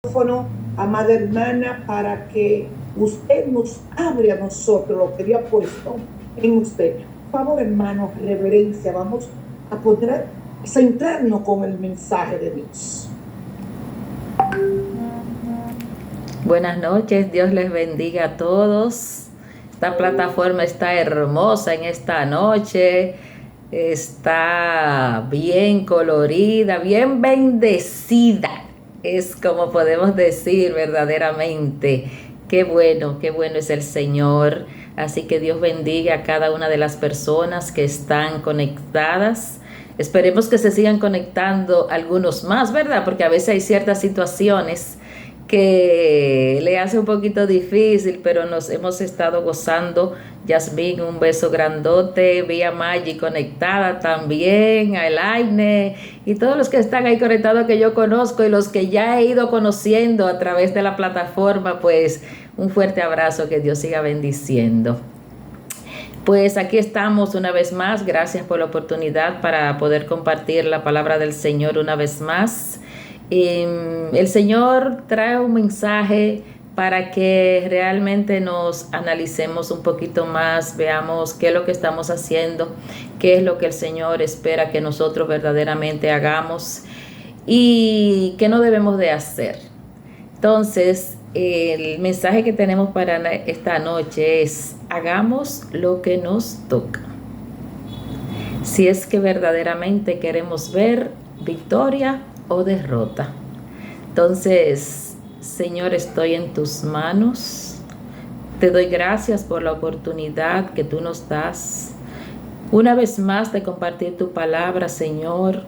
micrófono, amada hermana, para que usted nos hable a nosotros lo que Dios ha puesto en usted. Por favor, hermanos, reverencia, vamos a poder centrarnos con el mensaje de Dios. Buenas noches, Dios les bendiga a todos. Esta plataforma está hermosa en esta noche, está bien colorida, bien bendecida. Es como podemos decir verdaderamente. Qué bueno es el Señor. Así que Dios bendiga a cada una de las personas que están conectadas. Esperemos que se sigan conectando algunos más, ¿verdad? Porque a veces hay ciertas situaciones que le hace un poquito difícil, pero nos hemos estado gozando. Yasmín, un beso grandote, vía Maggi conectada también, a Elaine y todos los que están ahí conectados que yo conozco y los que ya he ido conociendo a través de la plataforma, pues un fuerte abrazo, que Dios siga bendiciendo. Pues aquí estamos una vez más, gracias por la oportunidad para poder compartir la palabra del Señor una vez más. El Señor trae un mensaje para que realmente nos analicemos un poquito más, veamos qué es lo que estamos haciendo, qué es lo que el Señor espera que nosotros verdaderamente hagamos y qué no debemos de hacer. Entonces, el mensaje que tenemos para esta noche es: hagamos lo que nos toca. Si es que verdaderamente queremos ver victoria o derrota. Entonces, Señor, estoy en tus manos. Te doy gracias por la oportunidad que tú nos das una vez más de compartir tu palabra, Señor.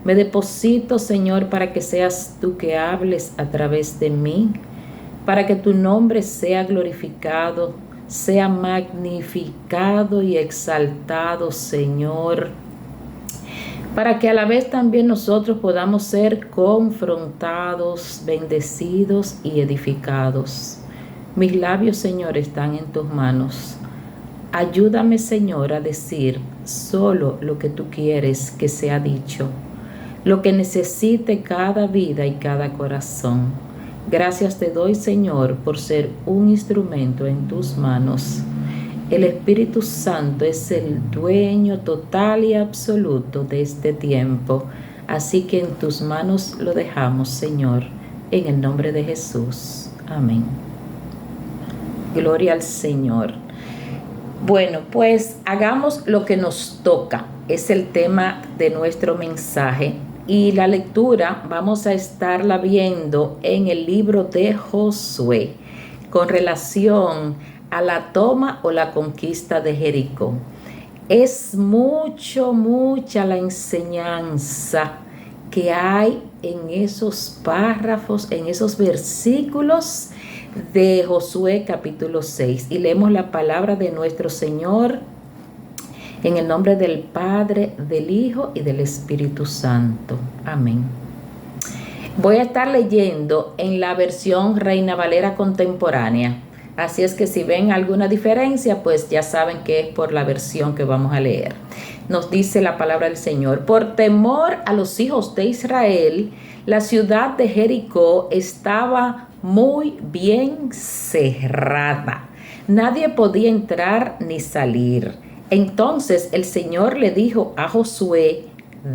Me deposito, Señor, para que seas tú que hables a través de mí, para que tu nombre sea glorificado, sea magnificado y exaltado, Señor, para que a la vez también nosotros podamos ser confrontados, bendecidos y edificados. Mis labios, Señor, están en tus manos. Ayúdame, Señor, a decir solo lo que tú quieres que sea dicho, lo que necesite cada vida y cada corazón. Gracias te doy, Señor, por ser un instrumento en tus manos. El Espíritu Santo es el dueño total y absoluto de este tiempo. Así que en tus manos lo dejamos, Señor, en el nombre de Jesús. Amén. Gloria al Señor. Bueno, pues hagamos lo que nos toca. Es el tema de nuestro mensaje. Y la lectura vamos a estarla viendo en el libro de Josué con relación a la toma o la conquista de Jericó. Es mucha la enseñanza que hay en esos párrafos, en esos versículos de Josué capítulo 6. Y leemos la palabra de nuestro Señor en el nombre del Padre, del Hijo y del Espíritu Santo. Amén. Voy a estar leyendo en la versión Reina Valera contemporánea. Así es que si ven alguna diferencia, pues ya saben que es por la versión que vamos a leer. Nos dice la palabra del Señor: por temor a los hijos de Israel, la ciudad de Jericó estaba muy bien cerrada. Nadie podía entrar ni salir. Entonces el Señor le dijo a Josué: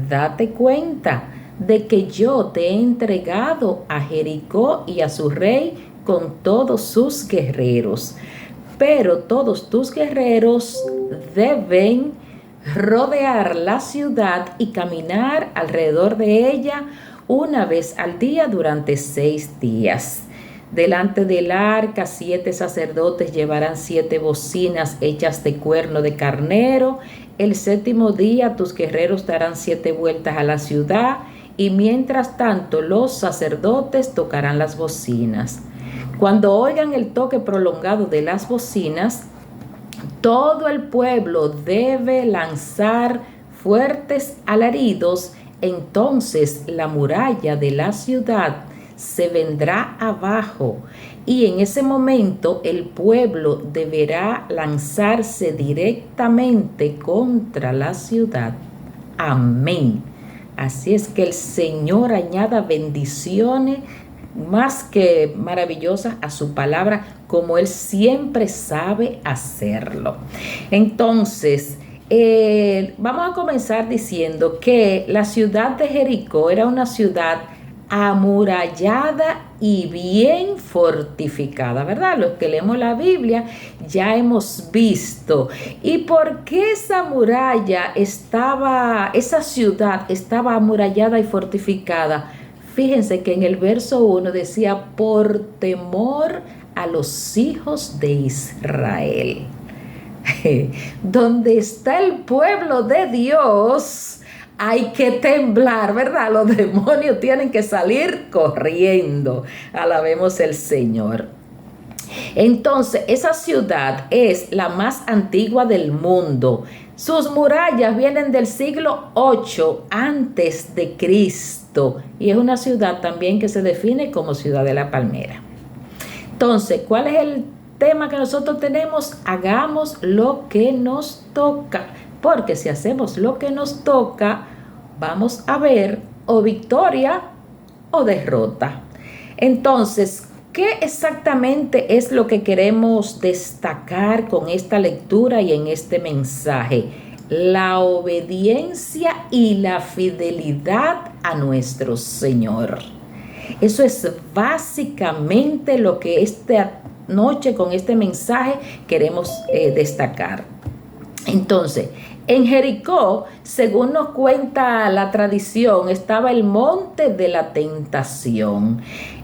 date cuenta de que yo te he entregado a Jericó y a su rey con todos sus guerreros. Pero todos tus guerreros deben rodear la ciudad y caminar alrededor de ella una vez al día durante 6 días. Delante del arca 7 sacerdotes llevarán 7 bocinas hechas de cuerno de carnero. El 7º día tus guerreros darán 7 vueltas a la ciudad, y mientras tanto los sacerdotes tocarán las bocinas. Cuando oigan el toque prolongado de las bocinas, todo el pueblo debe lanzar fuertes alaridos. Entonces la muralla de la ciudad se vendrá abajo, y en ese momento el pueblo deberá lanzarse directamente contra la ciudad. Amén. Así es que el Señor añada bendiciones más que maravillosas a su palabra, como Él siempre sabe hacerlo. Entonces, vamos a comenzar diciendo que la ciudad de Jericó era una ciudad amurallada y bien fortificada, ¿verdad? Los que leemos la Biblia ya hemos visto. ¿Y por qué esa ciudad estaba amurallada y fortificada? Fíjense que en el verso 1 decía, por temor a los hijos de Israel. Donde está el pueblo de Dios, hay que temblar, ¿verdad? Los demonios tienen que salir corriendo. Alabemos el Señor. Entonces, esa ciudad es la más antigua del mundo. Sus murallas vienen del siglo 8 antes de Cristo y es una ciudad también que se define como ciudad de la palmera. Entonces, ¿cuál es el tema que nosotros tenemos? Hagamos lo que nos toca, porque si hacemos lo que nos toca, vamos a ver o victoria o derrota. Entonces, ¿qué exactamente es lo que queremos destacar con esta lectura y en este mensaje? La obediencia y la fidelidad a nuestro Señor. Eso es básicamente lo que esta noche con este mensaje queremos destacar. Entonces, en Jericó, según nos cuenta la tradición, estaba el monte de la tentación.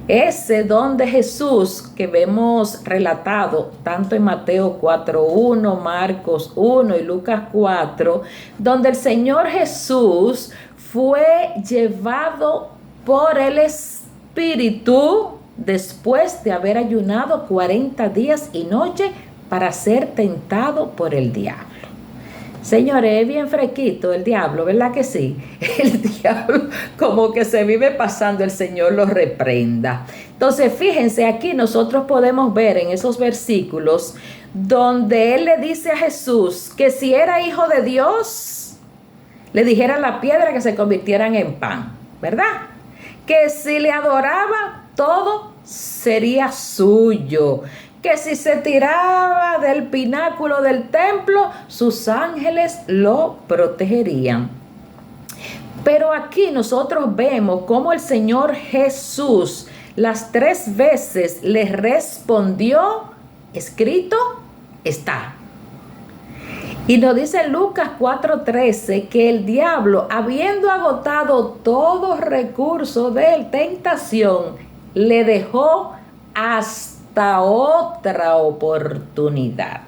Ese donde Jesús, que vemos relatado tanto en Mateo 4:1, Marcos 1 y Lucas 4, donde el Señor Jesús fue llevado por el Espíritu después de haber ayunado 40 días y noche para ser tentado por el diablo. Señores, es bien fresquito el diablo, ¿verdad que sí? El diablo como que se vive pasando, el Señor lo reprenda. Entonces, fíjense, aquí nosotros podemos ver en esos versículos donde Él le dice a Jesús que si era hijo de Dios, le dijera a la piedra que se convirtieran en pan, ¿verdad? Que si le adoraba, todo sería suyo. Que si se tiraba del pináculo del templo, sus ángeles lo protegerían. Pero aquí nosotros vemos cómo el Señor Jesús las 3 veces le respondió, escrito está. Y nos dice Lucas 4:13 que el diablo, habiendo agotado todo recurso de tentación, le dejó hasta otra oportunidad.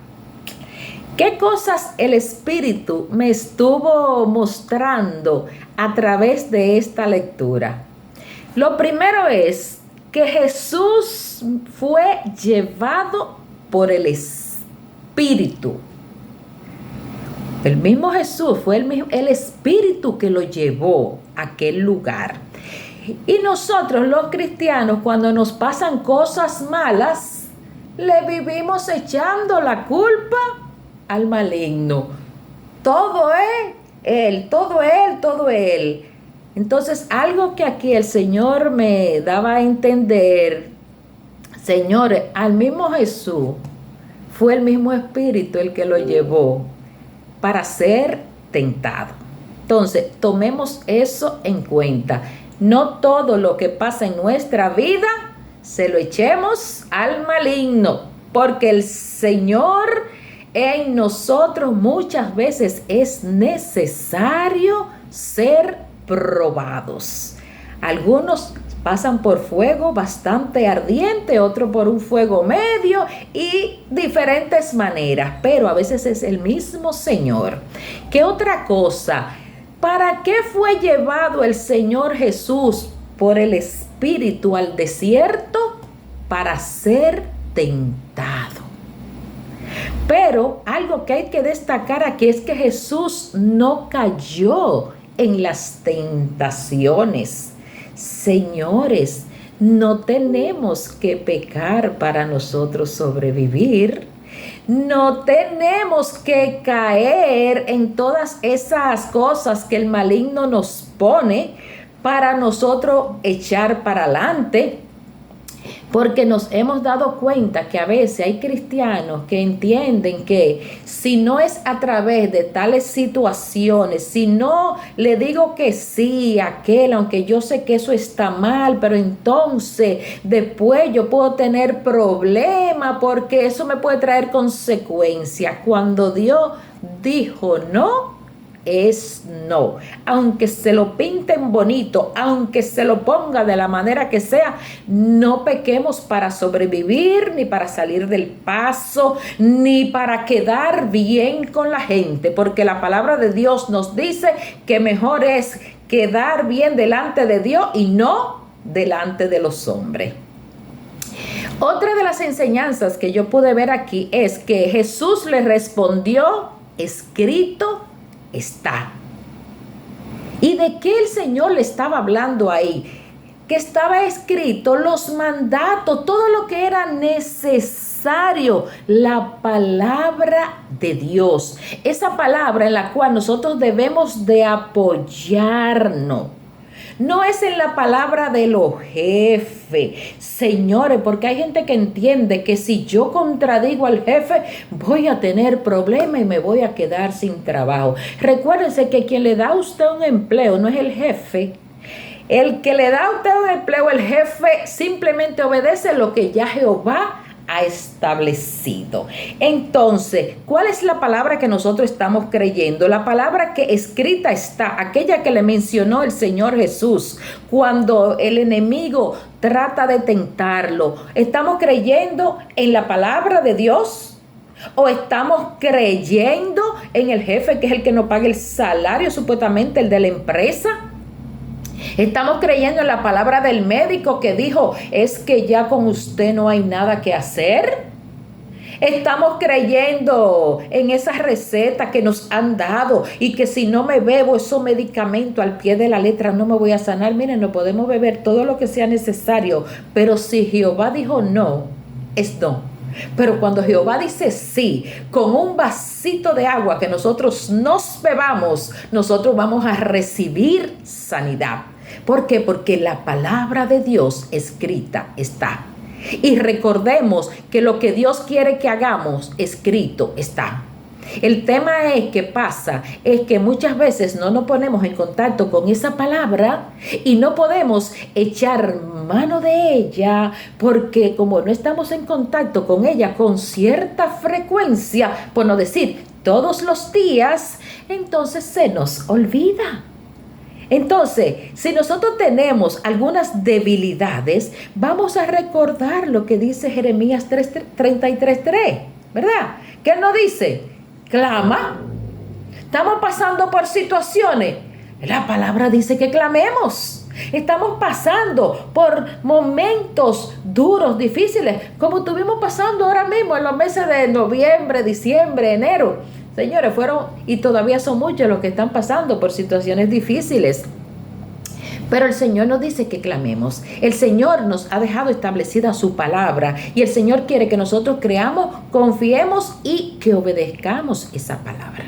¿Qué cosas el Espíritu me estuvo mostrando a través de esta lectura? Lo primero es que Jesús fue llevado por el Espíritu. El mismo Jesús fue el Espíritu que lo llevó a aquel lugar. Y nosotros los cristianos, cuando nos pasan cosas malas, le vivimos echando la culpa al maligno. Todo es Él, todo Él, todo Él. Entonces, algo que aquí el Señor me daba a entender, señores, al mismo Jesús fue el mismo Espíritu el que lo llevó para ser tentado. Entonces, tomemos eso en cuenta. No todo lo que pasa en nuestra vida se lo echemos al maligno, porque el Señor en nosotros muchas veces es necesario ser probados. Algunos pasan por fuego bastante ardiente, otros por un fuego medio y diferentes maneras, pero a veces es el mismo Señor. ¿Qué otra cosa? ¿Para qué fue llevado el Señor Jesús por el Espíritu al desierto? Para ser tentado. Pero algo que hay que destacar aquí es que Jesús no cayó en las tentaciones. Señores, no tenemos que pecar para nosotros sobrevivir. No tenemos que caer en todas esas cosas que el maligno nos pone para nosotros echar para adelante. Porque nos hemos dado cuenta que a veces hay cristianos que entienden que si no es a través de tales situaciones, si no le digo que sí a aquel, aunque yo sé que eso está mal, pero entonces después yo puedo tener problemas porque eso me puede traer consecuencias. Cuando Dios dijo no, es no, aunque se lo pinten bonito, aunque se lo ponga de la manera que sea, no pequemos para sobrevivir, ni para salir del paso, ni para quedar bien con la gente, porque la palabra de Dios nos dice que mejor es quedar bien delante de Dios y no delante de los hombres. Otra de las enseñanzas que yo pude ver aquí es que Jesús le respondió: escrito está. ¿Y de qué el Señor le estaba hablando ahí? Que estaba escrito los mandatos, todo lo que era necesario, la palabra de Dios. Esa palabra en la cual nosotros debemos de apoyarnos. No es en la palabra de los jefes, señores, porque hay gente que entiende que si yo contradigo al jefe, voy a tener problemas y me voy a quedar sin trabajo. Recuérdense que quien le da a usted un empleo no es el jefe. El que le da a usted un empleo, el jefe, simplemente obedece lo que ya Jehová ha establecido. Entonces, ¿cuál es la palabra que nosotros estamos creyendo? La palabra que escrita está, aquella que le mencionó el Señor Jesús cuando el enemigo trata de tentarlo. ¿Estamos creyendo en la palabra de Dios? ¿O estamos creyendo en el jefe, que es el que nos paga el salario, supuestamente el de la empresa? Estamos creyendo en la palabra del médico que dijo: es que ya con usted no hay nada que hacer. Estamos creyendo en esas recetas que nos han dado y que si no me bebo esos medicamentos al pie de la letra no me voy a sanar. Miren, no podemos beber todo lo que sea necesario, pero si Jehová dijo no, es no. Pero cuando Jehová dice sí, con un vasito de agua que nosotros nos bebamos, nosotros vamos a recibir sanidad. ¿Por qué? Porque la palabra de Dios escrita está. Y recordemos que lo que Dios quiere que hagamos, escrito está. El tema es que pasa, es que muchas veces no nos ponemos en contacto con esa palabra y no podemos echar mano de ella porque como no estamos en contacto con ella con cierta frecuencia, por no decir todos los días, entonces se nos olvida. Entonces, si nosotros tenemos algunas debilidades, vamos a recordar lo que dice Jeremías 33:3, ¿verdad? ¿Qué nos dice? Clama. Estamos pasando por situaciones. La palabra dice que clamemos. Estamos pasando por momentos duros, difíciles, como estuvimos pasando ahora mismo en los meses de noviembre, diciembre, enero. Señores, fueron y todavía son muchos los que están pasando por situaciones difíciles. Pero el Señor nos dice que clamemos. El Señor nos ha dejado establecida su palabra y el Señor quiere que nosotros creamos, confiemos y que obedezcamos esa palabra.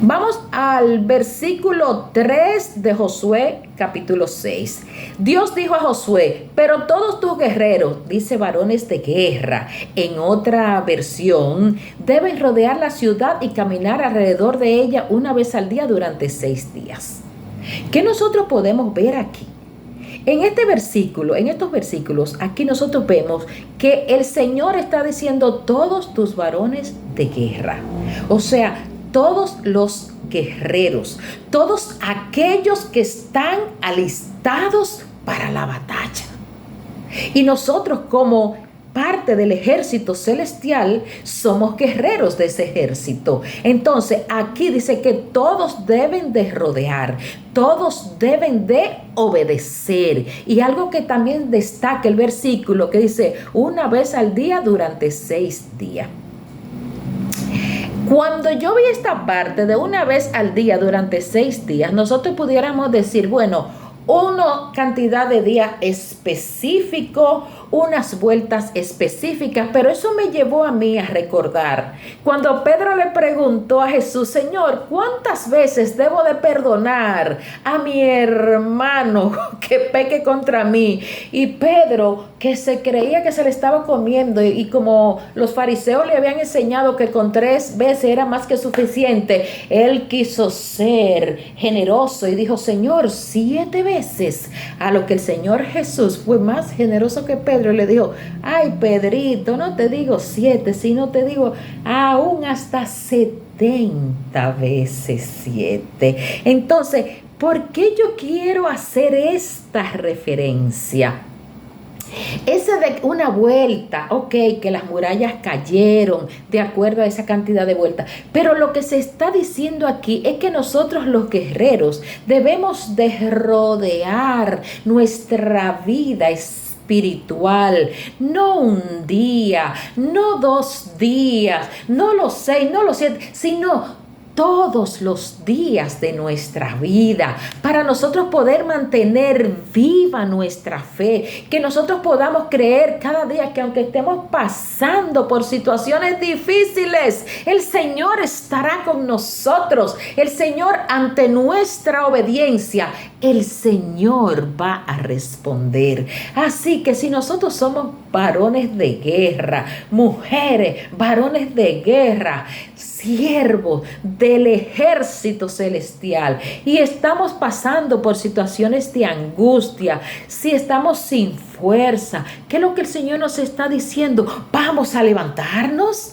Vamos al versículo 3 de Josué capítulo 6. Dios dijo a Josué: pero todos tus guerreros, dice varones de guerra, en otra versión, deben rodear la ciudad y caminar alrededor de ella una vez al día durante 6 días. ¿Qué nosotros podemos ver aquí? En este versículo, en estos versículos, aquí nosotros vemos que el Señor está diciendo todos tus varones de guerra. O sea, todos los guerreros, todos aquellos que están alistados para la batalla. Y nosotros como parte del ejército celestial somos guerreros de ese ejército. Entonces aquí dice que todos deben de rodear, todos deben de obedecer. Y algo que también destaca el versículo que dice una vez al día durante 6 días. Cuando yo vi esta parte de una vez al día durante 6 días, nosotros pudiéramos decir, bueno, una cantidad de días específico, unas vueltas específicas, pero eso me llevó a mí a recordar cuando Pedro le preguntó a Jesús: Señor, ¿cuántas veces debo de perdonar a mi hermano que peque contra mí? Y Pedro, que se creía que se le estaba comiendo, y como los fariseos le habían enseñado que con 3 veces era más que suficiente, él quiso ser generoso y dijo: Señor, 7 veces. A lo que el Señor Jesús fue más generoso que Pedro y le dijo: ay, Pedrito, no te digo 7, sino te digo aún hasta 70 veces 7. Entonces, ¿por qué yo quiero hacer esta referencia? Ese de una vuelta, ok, que las murallas cayeron de acuerdo a esa cantidad de vueltas, pero lo que se está diciendo aquí es que nosotros los guerreros debemos de rodear nuestra vida espiritual, no un día, no 2 días, no los 6, no los 7, sino todos los días de nuestra vida, para nosotros poder mantener viva nuestra fe, que nosotros podamos creer cada día que aunque estemos pasando por situaciones difíciles, el Señor estará con nosotros. El Señor, ante nuestra obediencia, el Señor va a responder. Así que si nosotros somos varones de guerra, mujeres, varones de guerra, siervos del ejército celestial, y estamos pasando por situaciones de angustia, si estamos sin fuerza, ¿qué es lo que el Señor nos está diciendo? Vamos a levantarnos.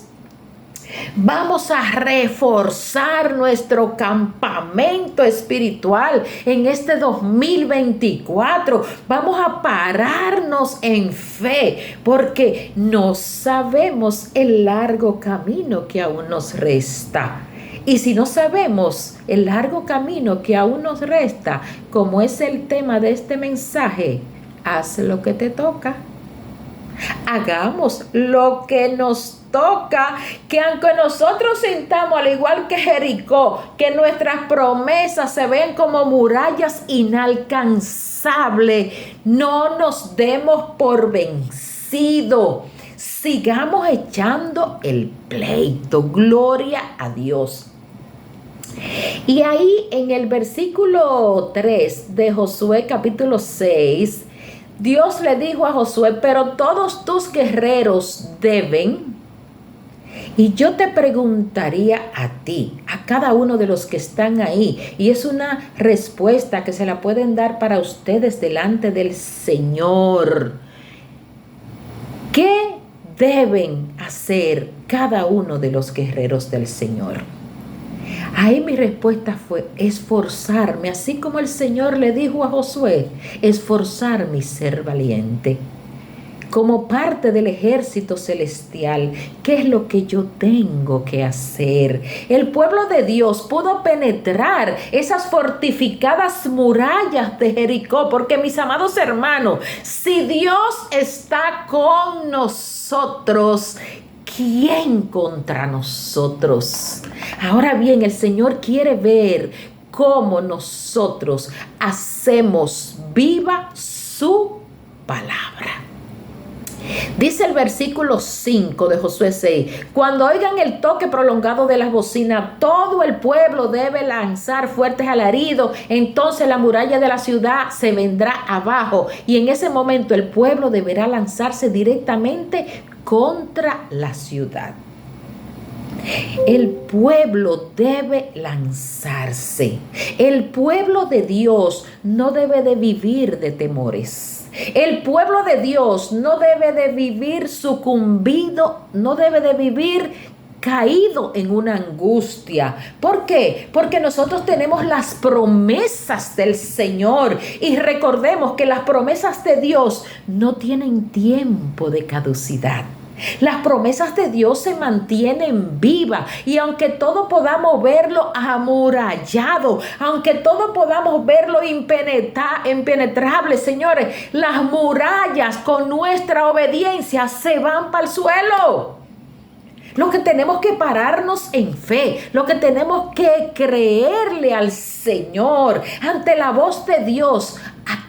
Vamos a reforzar nuestro campamento espiritual en este 2024. Vamos a pararnos en fe, porque no sabemos el largo camino que aún nos resta. Y si no sabemos el largo camino que aún nos resta, como es el tema de este mensaje, haz lo que te toca. Hagamos lo que nos toca, que aunque nosotros sintamos, al igual que Jericó, que nuestras promesas se ven como murallas inalcanzables, no nos demos por vencido. Sigamos echando el pleito. Gloria a Dios. Y ahí en el versículo 3 de Josué capítulo 6, Dios le dijo a Josué: pero todos tus guerreros deben. Y yo te preguntaría a ti, a cada uno de los que están ahí, y es una respuesta que se la pueden dar para ustedes delante del Señor: ¿qué deben hacer cada uno de los guerreros del Señor? Ahí mi respuesta fue: esforzarme, así como el Señor le dijo a Josué, esforzarme y ser valiente. Como parte del ejército celestial, ¿qué es lo que yo tengo que hacer? El pueblo de Dios pudo penetrar esas fortificadas murallas de Jericó, porque, mis amados hermanos, si Dios está con nosotros, ¿quién contra nosotros? Ahora bien, el Señor quiere ver cómo nosotros hacemos viva su palabra. Dice el versículo 5 de Josué 6: cuando oigan el toque prolongado de las bocinas, todo el pueblo debe lanzar fuertes alaridos. Entonces la muralla de la ciudad se vendrá abajo, y en ese momento el pueblo deberá lanzarse directamente contra la ciudad. El pueblo debe lanzarse. El pueblo de Dios no debe de vivir de temores. El pueblo de Dios no debe de vivir sucumbido, no debe de vivir caído en una angustia. ¿Por qué? Porque nosotros tenemos las promesas del Señor, y recordemos que las promesas de Dios no tienen tiempo de caducidad. Las promesas de Dios se mantienen vivas, y aunque todo podamos verlo amurallado, aunque todo podamos verlo impenetrable, señores, las murallas con nuestra obediencia se van para el suelo. Lo que tenemos que pararnos en fe, lo que tenemos que creerle al Señor ante la voz de Dios: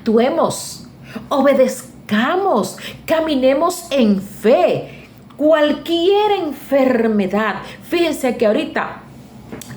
actuemos, obedezcamos, caminemos en fe. Cualquier enfermedad, fíjense que ahorita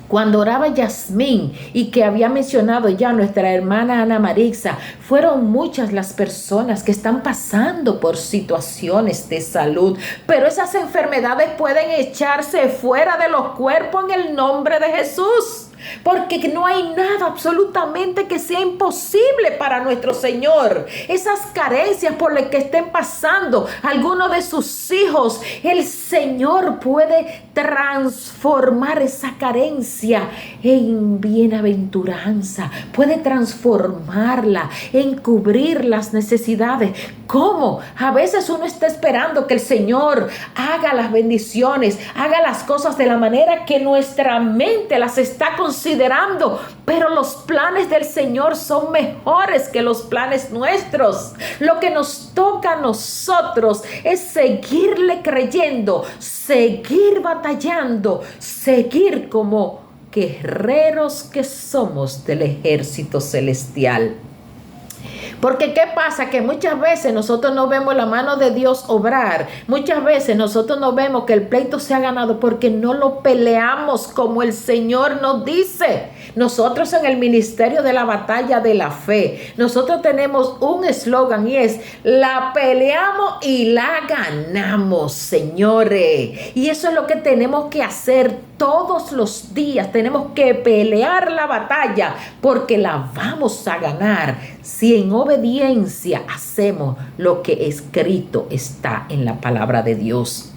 cuando oraba Yasmín y que había mencionado ya nuestra hermana Ana Marixa, fueron muchas las personas que están pasando por situaciones de salud, pero esas enfermedades pueden echarse fuera de los cuerpos en el nombre de Jesús. Porque no hay nada absolutamente que sea imposible para nuestro Señor. Esas carencias por las que estén pasando algunos de sus hijos, el Señor puede transformar esa carencia en bienaventuranza. Puede transformarla en cubrir las necesidades. ¿Cómo? A veces uno está esperando que el Señor haga las bendiciones, haga las cosas de la manera que nuestra mente las está considerando, pero los planes del Señor son mejores que los planes nuestros. Lo que nos toca a nosotros es seguirle creyendo, seguir batallando, seguir como guerreros que somos del ejército celestial. Porque ¿qué pasa? Que muchas veces nosotros no vemos la mano de Dios obrar. Muchas veces nosotros no vemos que el pleito se ha ganado porque no lo peleamos como el Señor nos dice. Nosotros en el ministerio de la batalla de la fe, nosotros tenemos un eslogan y es: la peleamos y la ganamos, señores. Y eso es lo que tenemos que hacer todos los días. Tenemos que pelear la batalla porque la vamos a ganar si en obediencia hacemos lo que escrito está en la palabra de Dios.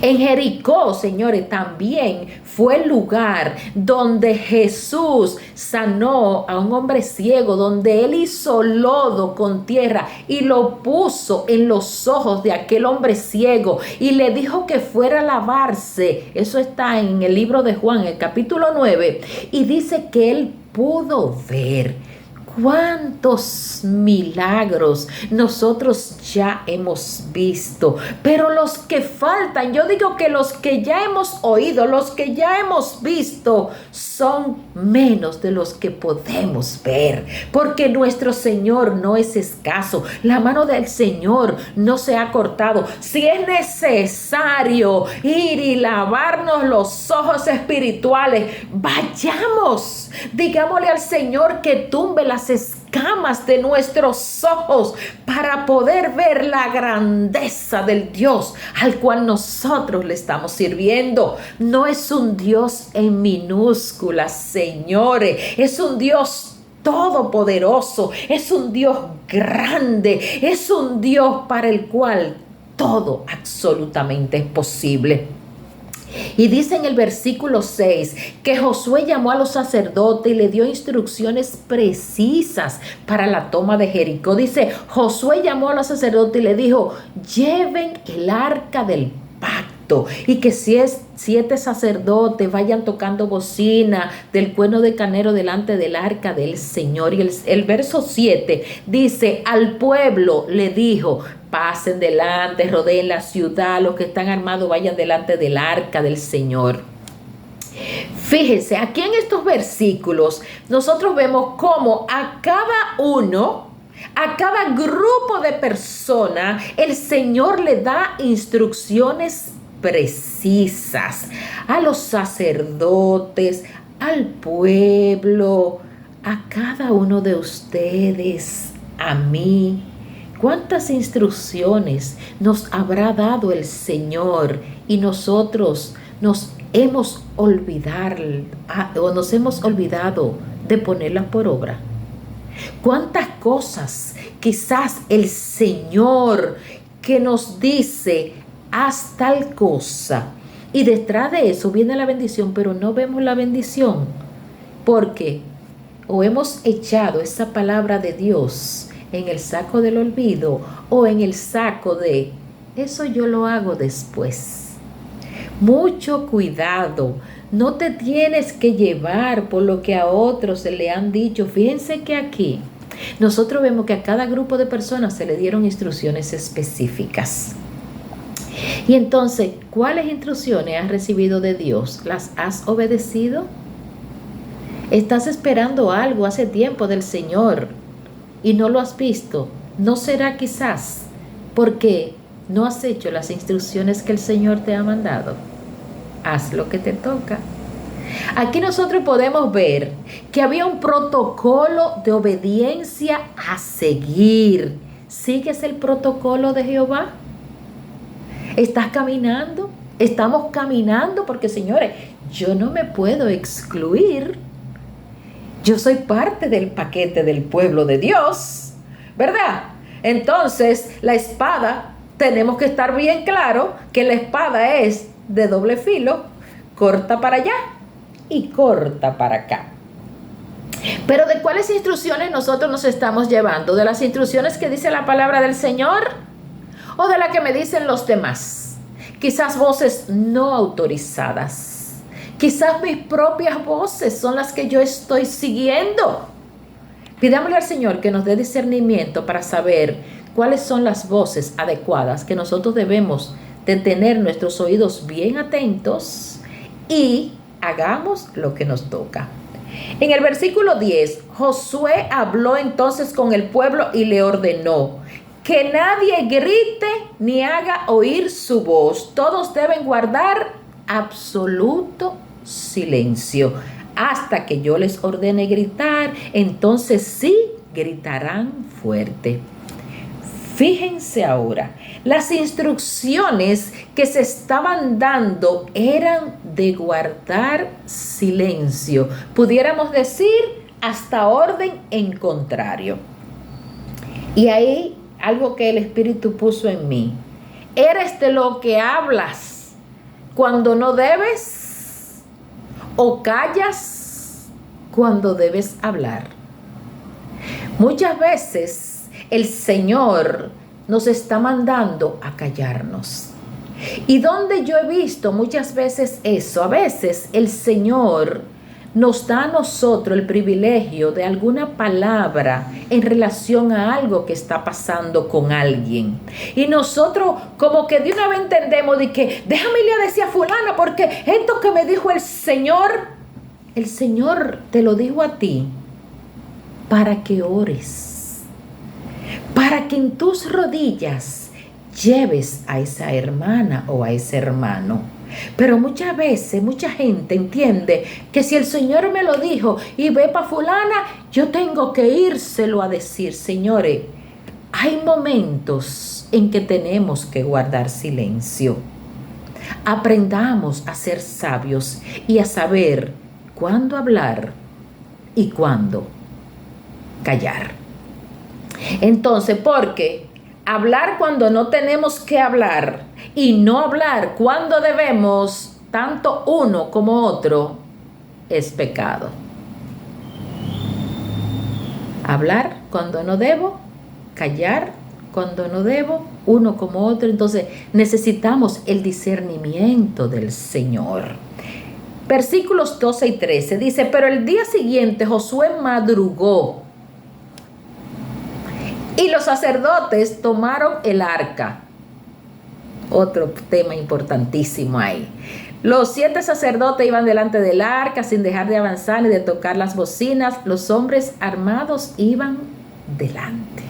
En Jericó, señores, también fue el lugar donde Jesús sanó a un hombre ciego, donde él hizo lodo con tierra y lo puso en los ojos de aquel hombre ciego y le dijo que fuera a lavarse. Eso está en el libro de Juan, el capítulo 9, y dice que él pudo ver. ¿Cuántos milagros nosotros ya hemos visto? Pero los que faltan, yo digo que los que ya hemos oído, los que ya hemos visto, son menos de los que podemos ver. Porque nuestro Señor no es escaso. La mano del Señor no se ha cortado. Si es necesario ir y lavarnos los ojos espirituales, vayamos. Digámosle al Señor que tumbe las escamas de nuestros ojos para poder ver la grandeza del Dios al cual nosotros le estamos sirviendo. No es un Dios en minúsculas, señores, es un Dios todopoderoso, es un Dios grande, es un Dios para el cual todo absolutamente es posible. Y dice en el versículo 6 que Josué llamó a los sacerdotes y le dio instrucciones precisas para la toma de Jericó. Dice, Josué llamó a los sacerdotes y le dijo: lleven el arca del pacto, y que 7 sacerdotes vayan tocando bocina del cuerno de carnero delante del arca del Señor. Y el verso 7 dice, al pueblo le dijo: pasen delante, rodeen la ciudad, los que están armados vayan delante del arca del Señor. Fíjense, aquí en estos versículos nosotros vemos cómo a cada uno, a cada grupo de personas, el Señor le da instrucciones precisas. A los sacerdotes, al pueblo, a cada uno de ustedes, a mí. ¿Cuántas instrucciones nos habrá dado el Señor y nosotros nos hemos olvidado de ponerlas por obra? ¿Cuántas cosas quizás el Señor que nos dice: haz tal cosa, y detrás de eso viene la bendición, pero no vemos la bendición porque o hemos echado esa palabra de Dios en el saco del olvido o en el saco de eso yo lo hago después? Mucho cuidado, no te tienes que llevar por lo que a otros se le han dicho. Fíjense que aquí nosotros vemos que a cada grupo de personas se le dieron instrucciones específicas. Y entonces, ¿cuáles instrucciones has recibido de Dios? ¿Las has obedecido? ¿Estás esperando algo hace tiempo del Señor y no lo has visto, ¿no será quizás porque no has hecho las instrucciones que el Señor te ha mandado? Haz lo que te toca. Aquí nosotros podemos ver que había un protocolo de obediencia a seguir. ¿Sigues el protocolo de Jehová? ¿Estás caminando? Estamos caminando porque, señores, yo no me puedo excluir. Yo soy parte del paquete del pueblo de Dios, ¿verdad? Entonces, la espada, tenemos que estar bien claro que la espada es de doble filo, corta para allá y corta para acá. Pero ¿de cuáles instrucciones nosotros nos estamos llevando? ¿De las instrucciones que dice la palabra del Señor o de la que me dicen los demás? Quizás voces no autorizadas. Quizás mis propias voces son las que yo estoy siguiendo. Pidámosle al Señor que nos dé discernimiento para saber cuáles son las voces adecuadas que nosotros debemos de tener nuestros oídos bien atentos y hagamos lo que nos toca. En el versículo 10, Josué habló entonces con el pueblo y le ordenó que nadie grite ni haga oír su voz. Todos deben guardar absoluto silencio hasta que yo les ordene gritar. Entonces sí gritarán fuerte. Fíjense ahora, las instrucciones que se estaban dando eran de guardar silencio. Pudiéramos decir hasta orden en contrario. Y ahí algo que el Espíritu puso en mí. ¿Eres de lo que hablas cuando no debes? ¿O callas cuando debes hablar? Muchas veces el Señor nos está mandando a callarnos. Y donde yo he visto muchas veces eso, a veces el Señor nos da a nosotros el privilegio de alguna palabra en relación a algo que está pasando con alguien. Y nosotros como que de una vez entendemos de que déjame ir a decir a fulano porque esto que me dijo el Señor te lo dijo a ti para que ores. Para que en tus rodillas lleves a esa hermana o a ese hermano. Pero muchas veces, mucha gente entiende que si el Señor me lo dijo y ve para fulana, yo tengo que írselo a decir. Señores, hay momentos en que tenemos que guardar silencio. Aprendamos a ser sabios y a saber cuándo hablar y cuándo callar. Entonces, porque hablar cuando no tenemos que hablar y no hablar cuando debemos, tanto uno como otro, es pecado. Hablar cuando no debo, callar cuando no debo, uno como otro. Entonces necesitamos el discernimiento del Señor. Versículos 12 y 13 dice: pero el día siguiente Josué madrugó y los sacerdotes tomaron el arca. Otro tema importantísimo ahí. Los 7 sacerdotes iban delante del arca sin dejar de avanzar ni de tocar las bocinas. Los hombres armados iban delante.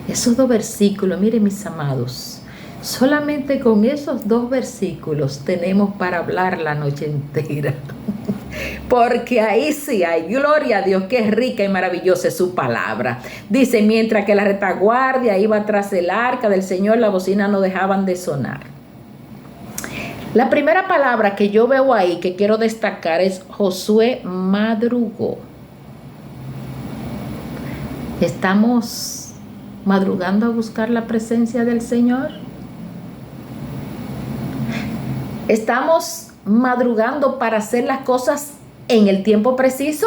Esos 2 versículos, miren mis amados, solamente con esos 2 versículos tenemos para hablar la noche entera. Porque ahí sí hay, gloria a Dios, que rica y maravillosa es su palabra. Dice: mientras que la retaguardia iba tras el arca del Señor, las bocinas no dejaban de sonar. La primera palabra que yo veo ahí, que quiero destacar, es Josué madrugó. ¿Estamos madrugando a buscar la presencia del Señor? ¿Estamos madrugando para hacer las cosas en el tiempo preciso?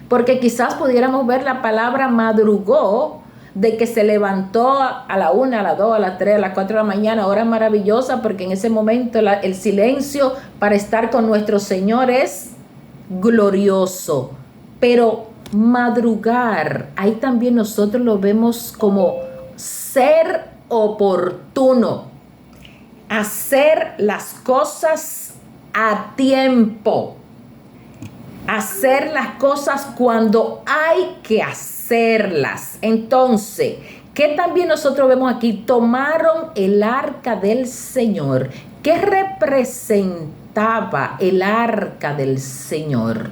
Porque quizás pudiéramos ver la palabra madrugó de que se levantó a la 1, a las 2, a las 3, a las 4 de la mañana, hora maravillosa, porque en ese momento el silencio para estar con nuestro Señor es glorioso. Pero madrugar, ahí también nosotros lo vemos como ser oportuno, hacer las cosas a tiempo. hacer las cosas cuando hay que hacerlas. Entonces, ¿qué también nosotros vemos aquí? Tomaron el arca del Señor. ¿Qué representaba el arca del Señor?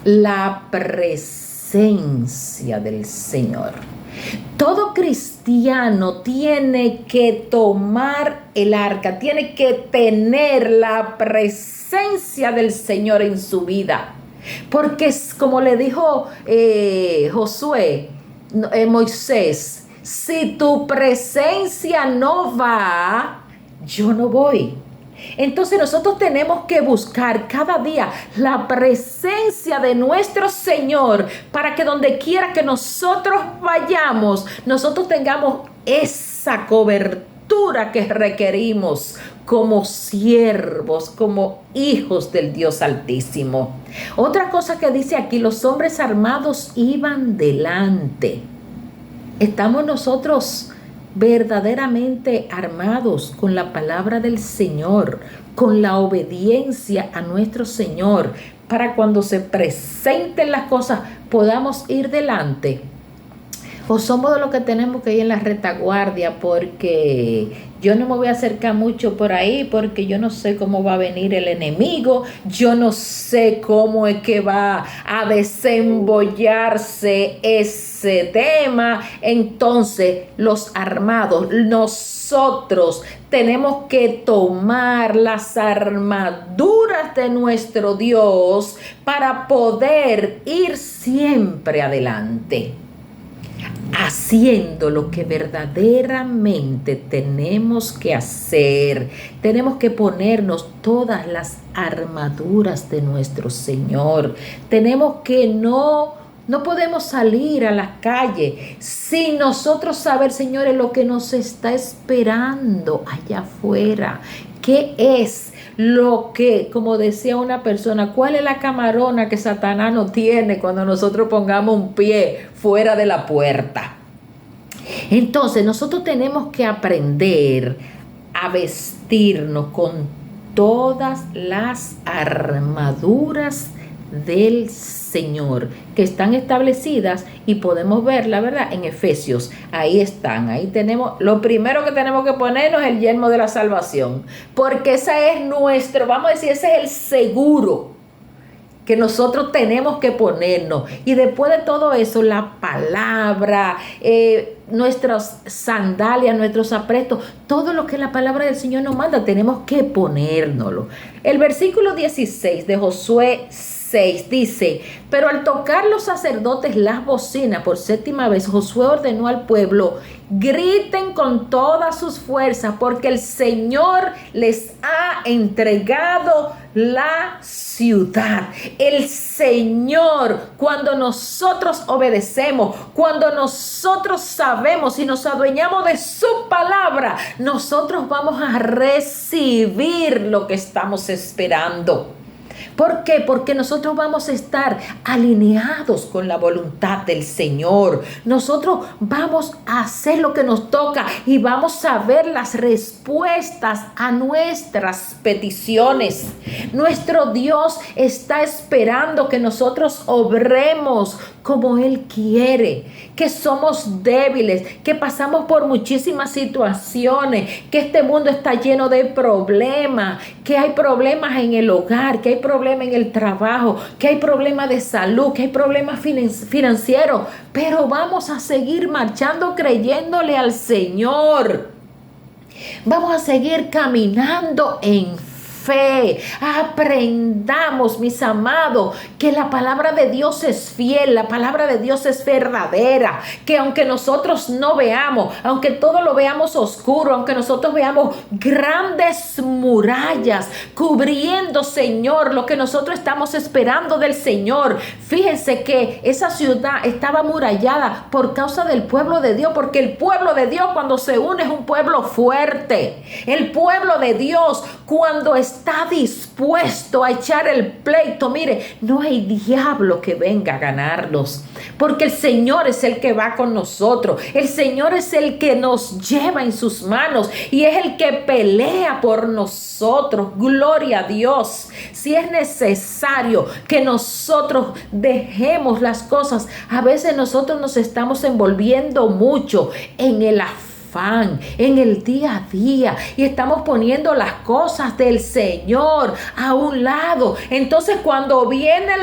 La presencia del Señor. Todo cristiano tiene que tomar el arca, tiene que tener la presencia del Señor en su vida. Porque es como le dijo Moisés, si tu presencia no va, yo no voy. Entonces nosotros tenemos que buscar cada día la presencia de nuestro Señor para que donde quiera que nosotros vayamos, nosotros tengamos esa cobertura que requerimos como siervos, como hijos del Dios Altísimo. Otra cosa que dice aquí, los hombres armados iban delante. Estamos nosotros verdaderamente armados con la palabra del Señor, con la obediencia a nuestro Señor, para cuando se presenten las cosas podamos ir delante. O somos de los que tenemos que ir en la retaguardia porque yo no me voy a acercar mucho por ahí porque yo no sé cómo va a venir el enemigo, yo no sé cómo es que va a desembollarse ese tema. Entonces, los armados, nosotros tenemos que tomar las armaduras de nuestro Dios para poder ir siempre adelante, haciendo lo que verdaderamente tenemos que hacer. Tenemos que ponernos todas las armaduras de nuestro Señor. Tenemos que no podemos salir a la calle sin nosotros saber, señores, lo que nos está esperando allá afuera. ¿Qué es lo que, como decía una persona, cuál es la camarona que Satanás nos tiene cuando nosotros pongamos un pie fuera de la puerta? Entonces nosotros tenemos que aprender a vestirnos con todas las armaduras del Señor que están establecidas y podemos ver la verdad en Efesios. Ahí están, ahí tenemos, lo primero que tenemos que ponernos es el yelmo de la salvación, porque ese es nuestro, vamos a decir, ese es el seguro que nosotros tenemos que ponernos. Y después de todo eso, la palabra, nuestras sandalias, nuestros aprestos, todo lo que la palabra del Señor nos manda, tenemos que ponérnoslo. El versículo 16 de Josué 6 dice: pero al tocar los sacerdotes las bocinas por séptima vez, Josué ordenó al pueblo: griten con todas sus fuerzas, porque el Señor les ha entregado la ciudad. El Señor, cuando nosotros obedecemos, cuando nosotros sabemos y nos adueñamos de su palabra, nosotros vamos a recibir lo que estamos esperando. ¿Por qué? Porque nosotros vamos a estar alineados con la voluntad del Señor. Nosotros vamos a hacer lo que nos toca y vamos a ver las respuestas a nuestras peticiones. Nuestro Dios está esperando que nosotros obremos como Él quiere, que somos débiles, que pasamos por muchísimas situaciones, que este mundo está lleno de problemas, que hay problemas en el hogar, que hay problemas en el trabajo, que hay problemas de salud, que hay problemas financieros, pero vamos a seguir marchando creyéndole al Señor. Vamos a seguir caminando en fe. Aprendamos, mis amados, que la palabra de Dios es fiel, la palabra de Dios es verdadera, que aunque nosotros no veamos, aunque todo lo veamos oscuro, aunque nosotros veamos grandes murallas cubriendo, Señor, lo que nosotros estamos esperando del Señor. Fíjense que esa ciudad estaba amurallada por causa del pueblo de Dios, porque el pueblo de Dios cuando se une es un pueblo fuerte. El pueblo de Dios cuando está dispuesto a echar el pleito, mire, no hay diablo que venga a ganarlos, porque el Señor es el que va con nosotros. El Señor es el que nos lleva en sus manos y es el que pelea por nosotros. Gloria a Dios. Si es necesario que nosotros dejemos las cosas, a veces nosotros nos estamos envolviendo mucho en el afán, en el día a día, y estamos poniendo las cosas del Señor a un lado. Entonces, cuando vienen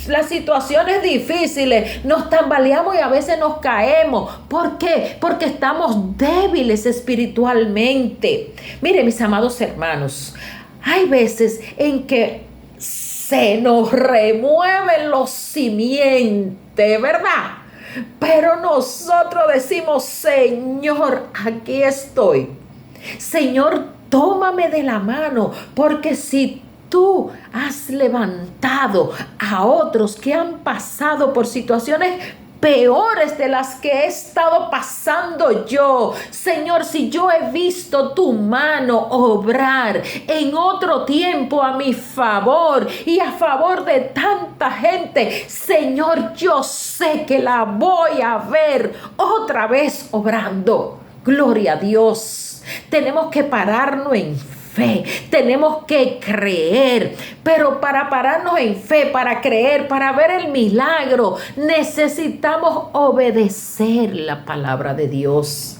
las situaciones difíciles, nos tambaleamos y a veces nos caemos. ¿Por qué? Porque estamos débiles espiritualmente. Mire, mis amados hermanos, hay veces en que se nos remueven los simientes, ¿verdad? Pero nosotros decimos: Señor, aquí estoy. Señor, tómame de la mano, porque si tú has levantado a otros que han pasado por situaciones peores de las que he estado pasando yo, Señor, si yo he visto tu mano obrar en otro tiempo a mi favor y a favor de tanta gente, Señor, yo sé que la voy a ver otra vez obrando. Gloria a Dios. Tenemos que pararnos en fe, tenemos que creer, pero para pararnos en fe, para creer, para ver el milagro, necesitamos obedecer la palabra de Dios.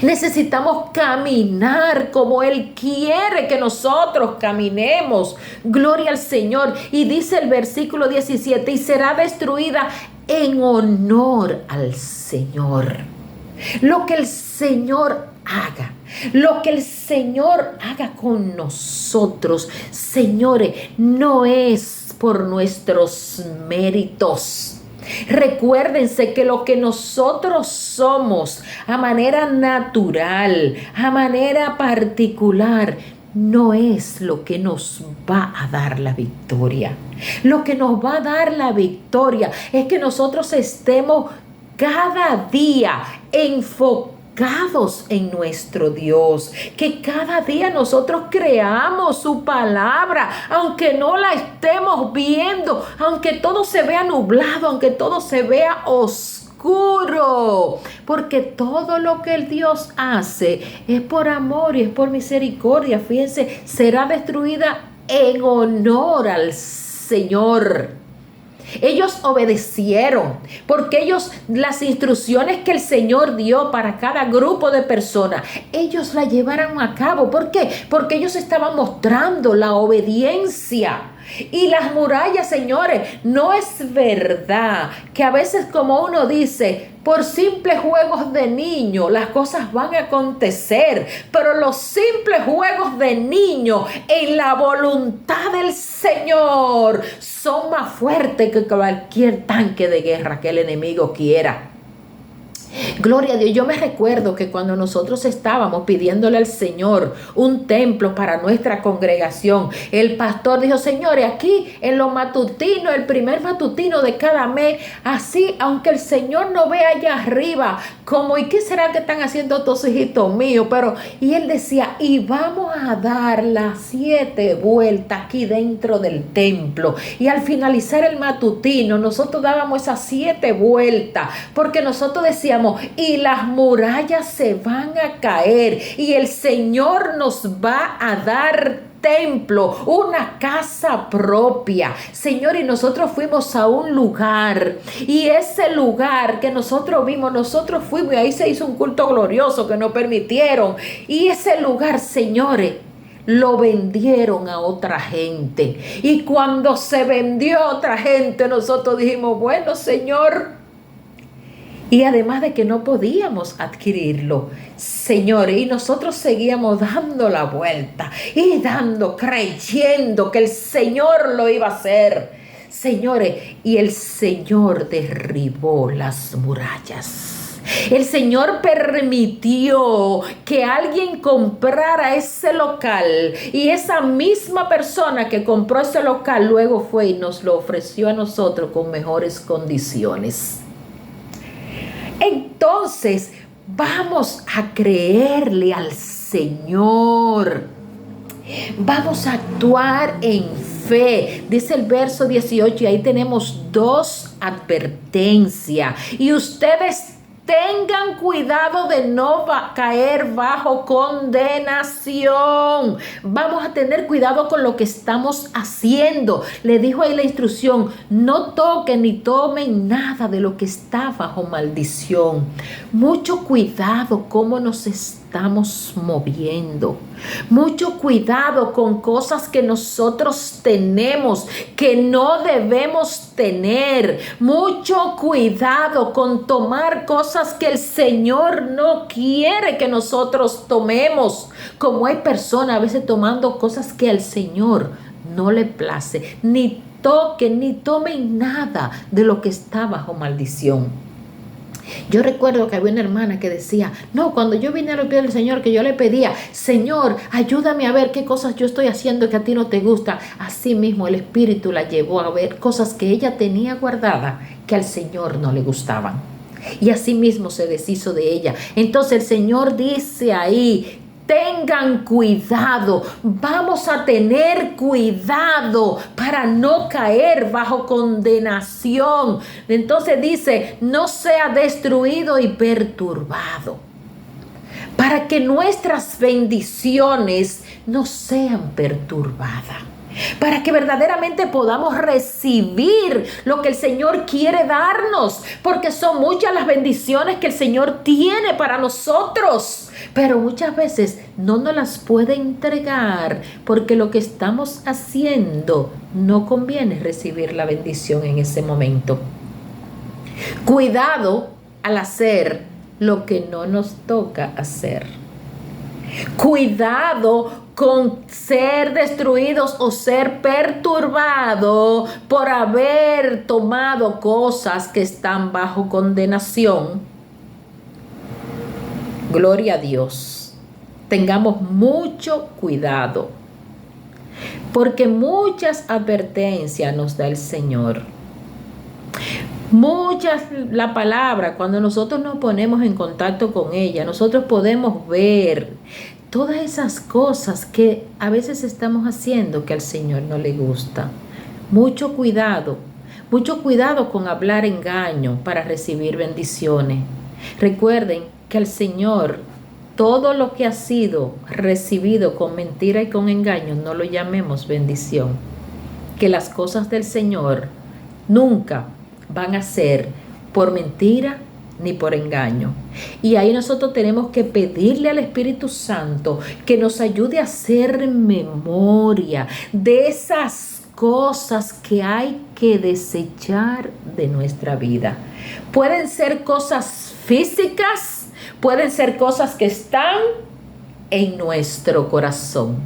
Necesitamos caminar como Él quiere que nosotros caminemos. Gloria al Señor. Y dice el versículo 17: y será destruida en honor al Señor. Lo que el Señor haga, lo que el Señor haga con nosotros, señores, no es por nuestros méritos. Recuérdense que lo que nosotros somos a manera natural, a manera particular, no es lo que nos va a dar la victoria. Lo que nos va a dar la victoria es que nosotros estemos cada día enfocados en nuestro Dios, que cada día nosotros creamos su palabra, aunque no la estemos viendo, aunque todo se vea nublado, aunque todo se vea oscuro, porque todo lo que el Dios hace es por amor y es por misericordia. Fíjense, será destruida en honor al Señor. Ellos obedecieron, porque ellos, las instrucciones que el Señor dio para cada grupo de personas, ellos la llevaron a cabo. ¿Por qué? Porque ellos estaban mostrando la obediencia. Y las murallas, señores, no es verdad que a veces, como uno dice, por simples juegos de niño las cosas van a acontecer, pero los simples juegos de niño en la voluntad del Señor son más fuertes que cualquier tanque de guerra que el enemigo quiera. Gloria a Dios. Yo me recuerdo que cuando nosotros estábamos pidiéndole al Señor un templo para nuestra congregación, el pastor dijo: señores, aquí en los matutinos, el primer matutino de cada mes, así, aunque el Señor no ve allá arriba, como, ¿y qué será que están haciendo estos hijitos míos? Pero, y él decía: y vamos a dar las 7 vueltas aquí dentro del templo. Y al finalizar el matutino, nosotros dábamos esas 7 vueltas, porque nosotros decíamos: y las murallas se van a caer y el Señor nos va a dar templo, una casa propia, Señor. Y nosotros fuimos a un lugar, y ese lugar que nosotros vimos, nosotros fuimos y ahí se hizo un culto glorioso que nos permitieron, y ese lugar, señores, lo vendieron a otra gente. Y cuando se vendió a otra gente, nosotros dijimos: bueno, Señor. Y además de que no podíamos adquirirlo, señores, y nosotros seguíamos dando la vuelta y creyendo que el Señor lo iba a hacer, señores, y el Señor derribó las murallas. El Señor permitió que alguien comprara ese local, y esa misma persona que compró ese local luego fue y nos lo ofreció a nosotros con mejores condiciones. Entonces, vamos a creerle al Señor. Vamos a actuar en fe. Dice el verso 18, y ahí tenemos 2 advertencia. Y ustedes tengan cuidado de no caer bajo condenación. Vamos a tener cuidado con lo que estamos haciendo. Le dijo ahí la instrucción: no toquen ni tomen nada de lo que está bajo maldición. Mucho cuidado cómo nos estamos moviendo. Mucho cuidado con cosas que nosotros tenemos que no debemos tener. Mucho cuidado con tomar cosas que el Señor no quiere que nosotros tomemos. Como hay personas a veces tomando cosas que al Señor no le place. Ni toquen ni tomen nada de lo que está bajo maldición. Yo recuerdo que había una hermana que decía: no, cuando yo vine a los pies del Señor, que yo le pedía: Señor, ayúdame a ver qué cosas yo estoy haciendo que a ti no te gusta. Así mismo el Espíritu la llevó a ver cosas que ella tenía guardadas que al Señor no le gustaban. Y así mismo se deshizo de ella. Entonces el Señor dice ahí: tengan cuidado, vamos a tener cuidado para no caer bajo condenación. Entonces dice: no sea destruido y perturbado, para que nuestras bendiciones no sean perturbadas. Para que verdaderamente podamos recibir lo que el Señor quiere darnos, porque son muchas las bendiciones que el Señor tiene para nosotros, pero muchas veces no nos las puede entregar porque lo que estamos haciendo no conviene recibir la bendición en ese momento. Cuidado al hacer lo que no nos toca hacer. Cuidado con ser destruidos o ser perturbados por haber tomado cosas que están bajo condenación. Gloria a Dios. Tengamos mucho cuidado, porque muchas advertencias nos da el Señor. La palabra, cuando nosotros nos ponemos en contacto con ella, nosotros podemos ver todas esas cosas que a veces estamos haciendo que al Señor no le gusta. Mucho cuidado con hablar engaño para recibir bendiciones. Recuerden que al Señor todo lo que ha sido recibido con mentira y con engaño no lo llamemos bendición. Que las cosas del Señor nunca van a ser por mentira ni por engaño. Y ahí nosotros tenemos que pedirle al Espíritu Santo que nos ayude a hacer memoria de esas cosas que hay que desechar de nuestra vida. Pueden ser cosas físicas, pueden ser cosas que están en nuestro corazón.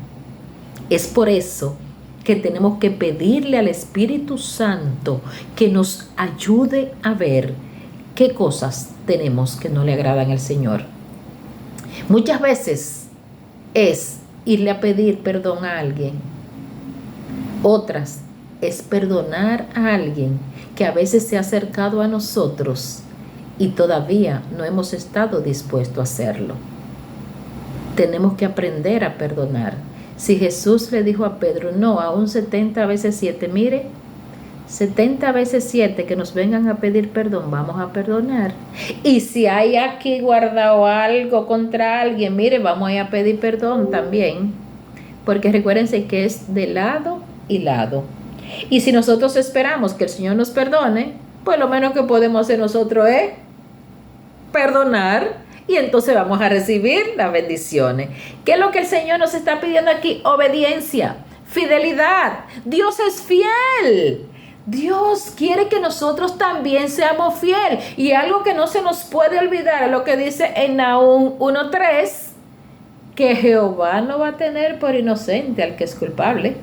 Es por eso que tenemos que pedirle al Espíritu Santo que nos ayude a ver qué cosas tenemos que no le agradan al Señor. Muchas veces es irle a pedir perdón a alguien. Otras es perdonar a alguien que a veces se ha acercado a nosotros y todavía no hemos estado dispuestos a hacerlo. Tenemos que aprender a perdonar. Si Jesús le dijo a Pedro: no, aún 70 veces 7, mire, 70 veces 7 que nos vengan a pedir perdón, vamos a perdonar. Y si hay aquí guardado algo contra alguien, mire, vamos a ir a pedir perdón también. Porque recuérdense que es de lado y lado. Y si nosotros esperamos que el Señor nos perdone, pues lo menos que podemos hacer nosotros es perdonar. Y entonces vamos a recibir las bendiciones. ¿Qué es lo que el Señor nos está pidiendo aquí? Obediencia, fidelidad. Dios es fiel. Dios quiere que nosotros también seamos fieles. Y algo que no se nos puede olvidar es lo que dice en Nahum 1:3, que Jehová no va a tener por inocente al que es culpable.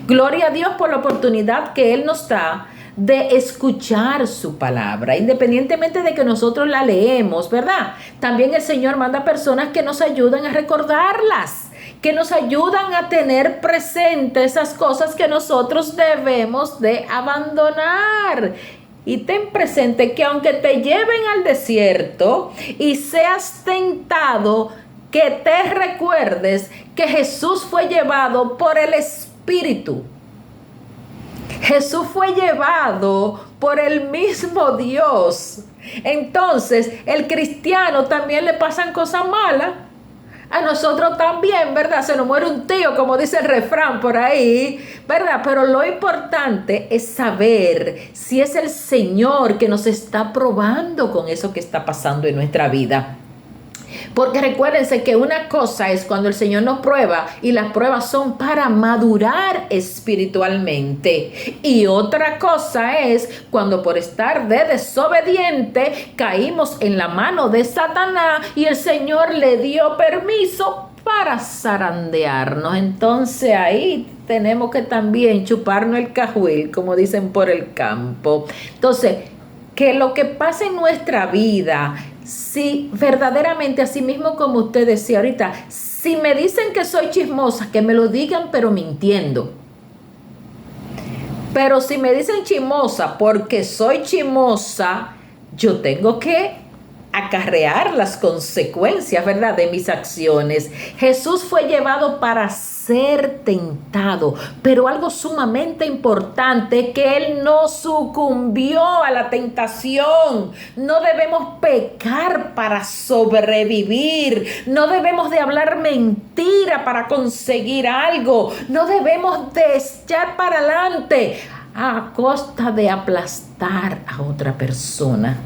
Gloria a Dios por la oportunidad que Él nos da de escuchar su palabra, independientemente de que nosotros la leemos, ¿verdad? También el Señor manda personas que nos ayudan a recordarlas, que nos ayudan a tener presente esas cosas que nosotros debemos de abandonar. Y ten presente que aunque te lleven al desierto y seas tentado, que te recuerdes que Jesús fue llevado por el Espíritu. Jesús fue llevado por el mismo Dios. Entonces, el cristiano también le pasan cosas malas. A nosotros también, ¿verdad? Se nos muere un tío, como dice el refrán por ahí, ¿verdad? Pero lo importante es saber si es el Señor que nos está probando con eso que está pasando en nuestra vida. Porque recuérdense que una cosa es cuando el Señor nos prueba y las pruebas son para madurar espiritualmente. Y otra cosa es cuando por estar de desobediente caímos en la mano de Satanás y el Señor le dio permiso para zarandearnos. Entonces ahí tenemos que también chuparnos el cajuel, como dicen por el campo. Entonces, que lo que pasa en nuestra vida, si verdaderamente, así mismo como usted decía ahorita, si me dicen que soy chismosa, que me lo digan, pero mintiendo. Pero si me dicen chismosa porque soy chismosa, yo tengo que acarrear las consecuencias, ¿verdad?, de mis acciones. Jesús fue llevado para ser tentado, pero algo sumamente importante, que Él no sucumbió a la tentación. No debemos pecar para sobrevivir. No debemos de hablar mentira para conseguir algo. No debemos de echar para adelante a costa de aplastar a otra persona.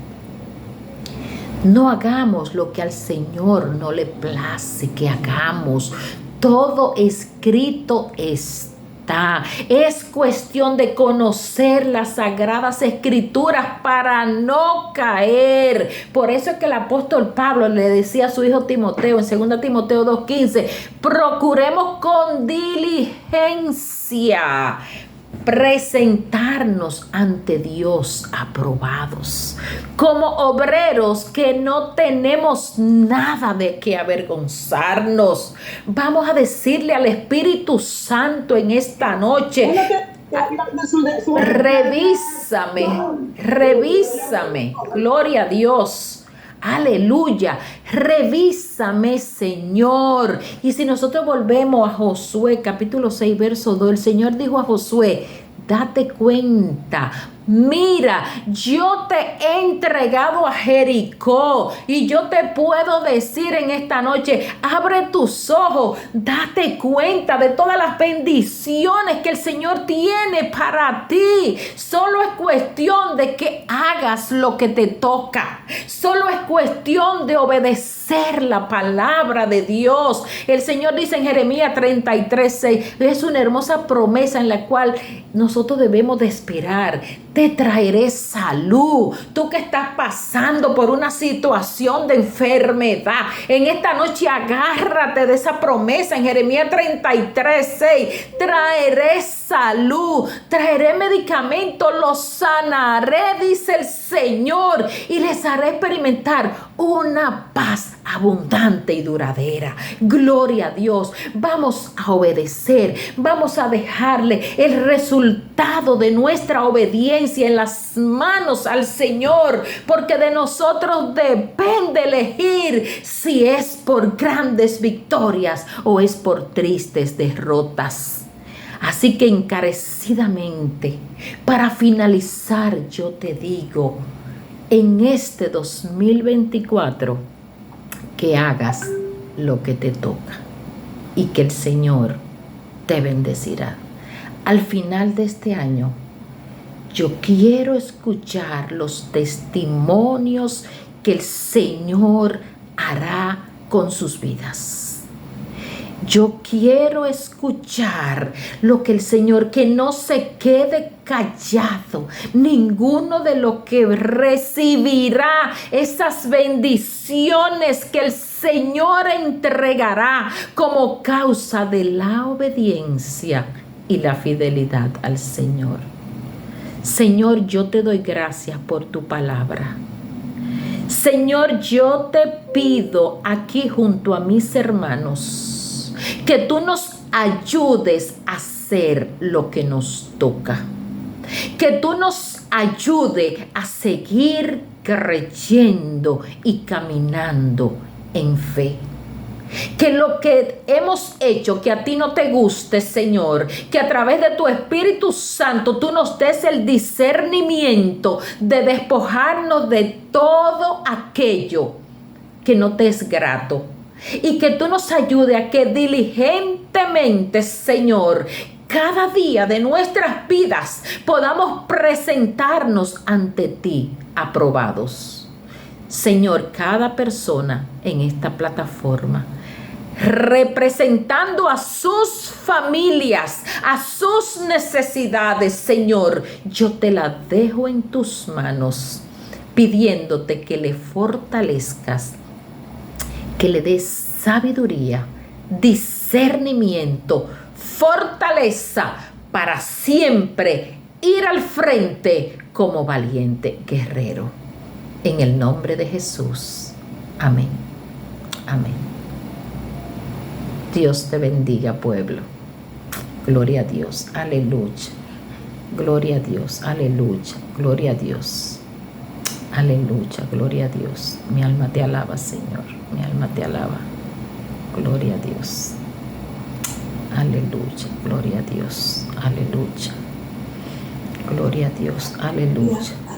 No hagamos lo que al Señor no le place que hagamos. Todo escrito está. Es cuestión de conocer las sagradas escrituras para no caer. Por eso es que el apóstol Pablo le decía a su hijo Timoteo en 2 Timoteo 2:15, procuremos con diligencia presentarnos ante Dios aprobados, como obreros que no tenemos nada de qué avergonzarnos. Vamos a decirle al Espíritu Santo en esta noche: revísame, gloria a Dios. Aleluya, revísame, Señor. Y si nosotros volvemos a Josué capítulo 6 verso 2, el Señor dijo a Josué: date cuenta, mira, yo te he entregado a Jericó y yo te puedo decir en esta noche, abre tus ojos, date cuenta de todas las bendiciones que el Señor tiene para ti. Solo es cuestión de que hagas lo que te toca. Solo es cuestión de obedecer la palabra de Dios. El Señor dice en Jeremías 33:6, es una hermosa promesa en la cual nosotros debemos de esperar. Te traeré salud. Tú que estás pasando por una situación de enfermedad, en esta noche agárrate de esa promesa en Jeremías 33:6. Traeré salud, traeré medicamento, los sanaré, dice el Señor, y les haré experimentar una paz abundante y duradera. Gloria a Dios. Vamos a obedecer, vamos a dejarle el resultado de nuestra obediencia en las manos al Señor, porque de nosotros depende elegir si es por grandes victorias o es por tristes derrotas. Así que encarecidamente, para finalizar, yo te digo, en este 2024, que hagas lo que te toca y que el Señor te bendecirá. Al final de este año, yo quiero escuchar los testimonios que el Señor hará con sus vidas. Yo quiero escuchar lo que el Señor, que no se quede callado ninguno de los que recibirá esas bendiciones que el Señor entregará como causa de la obediencia y la fidelidad al Señor. Señor, yo te doy gracias por tu palabra. Señor, yo te pido aquí junto a mis hermanos que tú nos ayudes a hacer lo que nos toca. Que tú nos ayudes a seguir creyendo y caminando en fe. Que lo que hemos hecho, que a ti no te guste, Señor, que a través de tu Espíritu Santo tú nos des el discernimiento de despojarnos de todo aquello que no te es grato. Y que tú nos ayudes a que diligentemente, Señor, cada día de nuestras vidas podamos presentarnos ante ti aprobados. Señor, cada persona en esta plataforma, representando a sus familias, a sus necesidades, Señor, yo te la dejo en tus manos, pidiéndote que le fortalezcas, que le des sabiduría, discernimiento, fortaleza para siempre ir al frente como valiente guerrero. En el nombre de Jesús. Amén. Amén. Dios te bendiga, pueblo. Gloria a Dios. Aleluya. Gloria a Dios. Aleluya. Gloria a Dios. Aleluya. Gloria a Dios. Mi alma te alaba, Señor. Mi alma te alaba. Gloria a Dios. Aleluya. Gloria a Dios. Aleluya. Gloria a Dios. Aleluya.